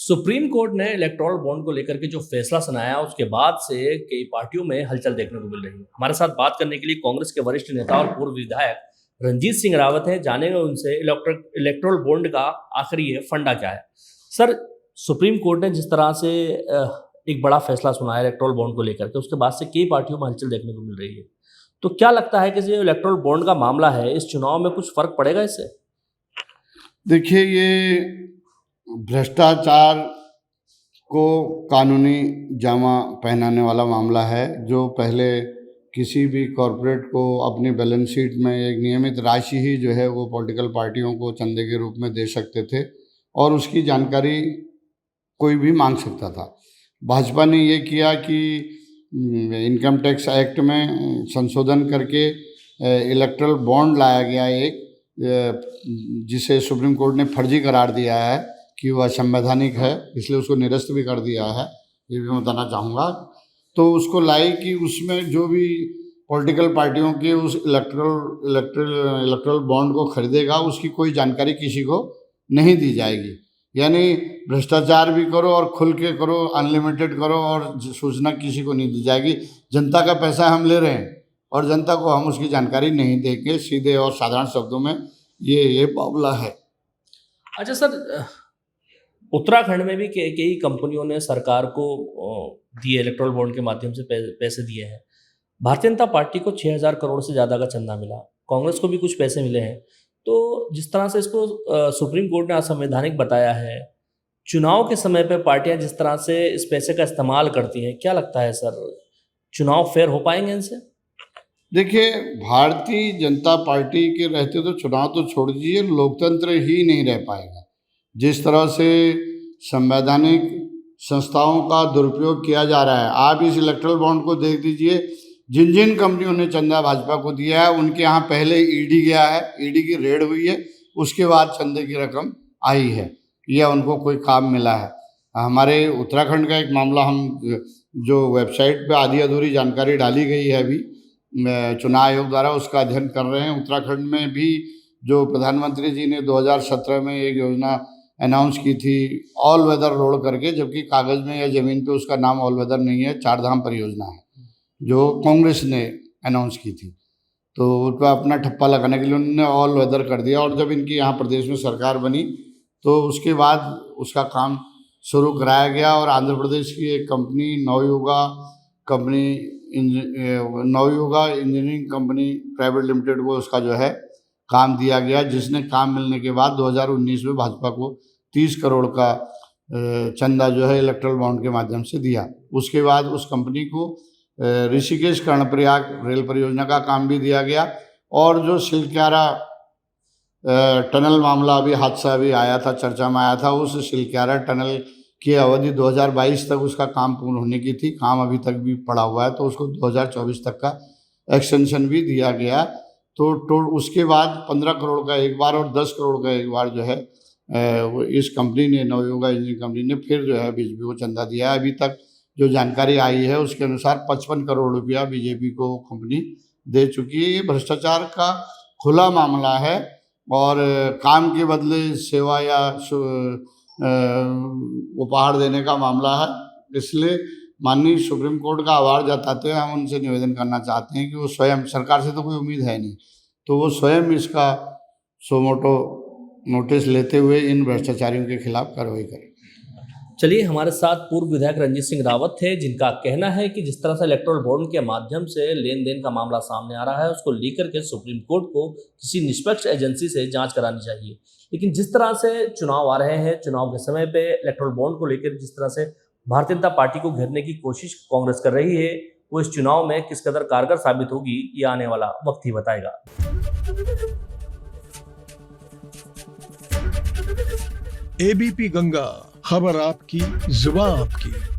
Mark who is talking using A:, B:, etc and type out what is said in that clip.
A: Supreme court ने electoral bond को लेकर के जो फैसला सुनाया उसके बाद से कई पार्टियों में हलचल देखने को मिल रही है। हमारे साथ बात करने के लिए कांग्रेस के वरिष्ठ नेता और पूर्व विधायक रंजीत सिंह रावत हैं। जानेंगे उनसे इलेक्टोरल बॉन्ड का आखिर ये फंडा क्या है। सर, सुप्रीम कोर्ट ने जिस तरह से एक बड़ा फैसला सुनाया इलेक्टोरल बॉन्ड को लेकर के, उसके बाद से कई पार्टियों में हलचल देखने को मिल रही है। तो क्या लगता है कि जो इलेक्टोरल बॉन्ड का मामला है, इस चुनाव में कुछ फर्क पड़ेगा इससे?
B: देखिए, ये भ्रष्टाचार को कानूनी जामा पहनाने वाला मामला है। जो पहले किसी भी कॉरपोरेट को अपनी बैलेंस शीट में एक नियमित राशि ही जो है वो पॉलिटिकल पार्टियों को चंदे के रूप में दे सकते थे और उसकी जानकारी कोई भी मांग सकता था। भाजपा ने ये किया कि इनकम टैक्स एक्ट में संशोधन करके इलेक्टोरल बॉन्ड लाया गया एक, जिसे सुप्रीम कोर्ट ने फर्जी करार दिया है कि वह असंवैधानिक है, इसलिए उसको निरस्त भी कर दिया है। ये भी मैं बताना चाहूँगा। तो उसको लाई कि उसमें जो भी पॉलिटिकल पार्टियों के उस इलेक्टोरल बॉन्ड को खरीदेगा उसकी कोई जानकारी किसी को नहीं दी जाएगी। यानी भ्रष्टाचार भी करो और खुल के करो, अनलिमिटेड करो और सूचना किसी को नहीं दी जाएगी। जनता का पैसा हम ले रहे हैं और जनता को हम उसकी जानकारी नहीं देंगे। सीधे और साधारण शब्दों में ये मामला है।
A: अच्छा सर, उत्तराखंड में भी कई कंपनियों ने सरकार को दिए, इलेक्टोरल बॉन्ड के माध्यम से पैसे दिए हैं। भारतीय जनता पार्टी को 6,000 करोड़ से ज़्यादा का चंदा मिला, कांग्रेस को भी कुछ पैसे मिले हैं। तो जिस तरह से इसको सुप्रीम कोर्ट ने असंवैधानिक बताया है, चुनाव के समय पे पार्टियां जिस तरह से इस पैसे का इस्तेमाल करती हैं, क्या लगता है सर, चुनाव फेयर हो पाएंगे इनसे?
B: देखिए, भारतीय जनता पार्टी के रहते तो चुनाव तो छोड़ दीजिए, लोकतंत्र ही नहीं रह पाएगा। जिस तरह से संवैधानिक संस्थाओं का दुरुपयोग किया जा रहा है, आप इस इलेक्टोरल बॉन्ड को देख दीजिए। जिन जिन कंपनियों ने चंदा भाजपा को दिया है उनके यहाँ पहले ईडी गया है, ईडी की रेड हुई है, उसके बाद चंदे की रकम आई है या उनको कोई काम मिला है। हमारे उत्तराखंड का एक मामला, हम जो वेबसाइट पे आधी अधूरी जानकारी डाली गई है अभी चुनाव आयोग द्वारा, उसका अध्ययन कर रहे हैं। उत्तराखंड में भी जो प्रधानमंत्री जी ने 2017 में एक योजना अनाउंस की थी ऑल वेदर रोड करके, जबकि कागज़ में या ज़मीन पे उसका नाम ऑल वेदर नहीं है, चारधाम परियोजना है जो कांग्रेस ने अनाउंस की थी। तो उस पर अपना ठप्पा लगाने के लिए उन्होंने ऑल वेदर कर दिया और जब इनकी यहाँ प्रदेश में सरकार बनी तो उसके बाद उसका काम शुरू कराया गया और आंध्र प्रदेश की एक company Navayuga engineering company private limited को उसका जो है काम दिया गया, जिसने काम मिलने के बाद 2019 में भाजपा को 30 करोड़ का चंदा जो है इलेक्टोरल बॉन्ड के माध्यम से दिया। उसके बाद उस कंपनी को ऋषिकेश कर्णप्रयाग रेल परियोजना का काम भी दिया गया और जो सिलक्यारा टनल मामला अभी हादसा भी आया था, चर्चा में आया था, उस सिलक्यारा टनल की अवधि 2022 तक उसका काम पूर्ण होने की थी, काम अभी तक भी पड़ा हुआ है, तो उसको 2024 तक का एक्सटेंशन भी दिया गया। तो उसके बाद 15 करोड़ का एक बार और 10 करोड़ का एक बार जो है वो इस कंपनी ने, नवयुगा इंजीनियरिंग कंपनी ने फिर जो है बीजेपी को चंदा दिया है। अभी तक जो जानकारी आई है उसके अनुसार 55 करोड़ रुपया बीजेपी को कंपनी दे चुकी है। ये भ्रष्टाचार का खुला मामला है और काम के बदले सेवा या उपहार देने का मामला है। इसलिए माननीय सुप्रीम कोर्ट का आभार जताते हुए हम उनसे निवेदन करना चाहते हैं कि वो स्वयं, सरकार से तो कोई उम्मीद है नहीं, तो वो स्वयं इसका सोमोटो नोटिस लेते हुए इन भ्रष्टाचारियों के खिलाफ कार्रवाई करें।
A: चलिए, हमारे साथ पूर्व विधायक रंजीत सिंह रावत थे, जिनका कहना है कि जिस तरह से इलेक्टोरल बॉन्ड के माध्यम से लेन देन का मामला सामने आ रहा है, उसको लेकर के सुप्रीम कोर्ट को किसी निष्पक्ष एजेंसी से जांच करानी चाहिए। लेकिन जिस तरह से चुनाव आ रहे हैं, चुनाव के समय पे इलेक्टोरल बॉन्ड को लेकर जिस तरह से भारतीय जनता पार्टी को घेरने की कोशिश कांग्रेस कर रही है, वो इस चुनाव में किस कदर कारगर साबित होगी, ये आने वाला वक्त ही बताएगा।
C: एबीपी गंगा, खबर आपकी, जुबान आपकी।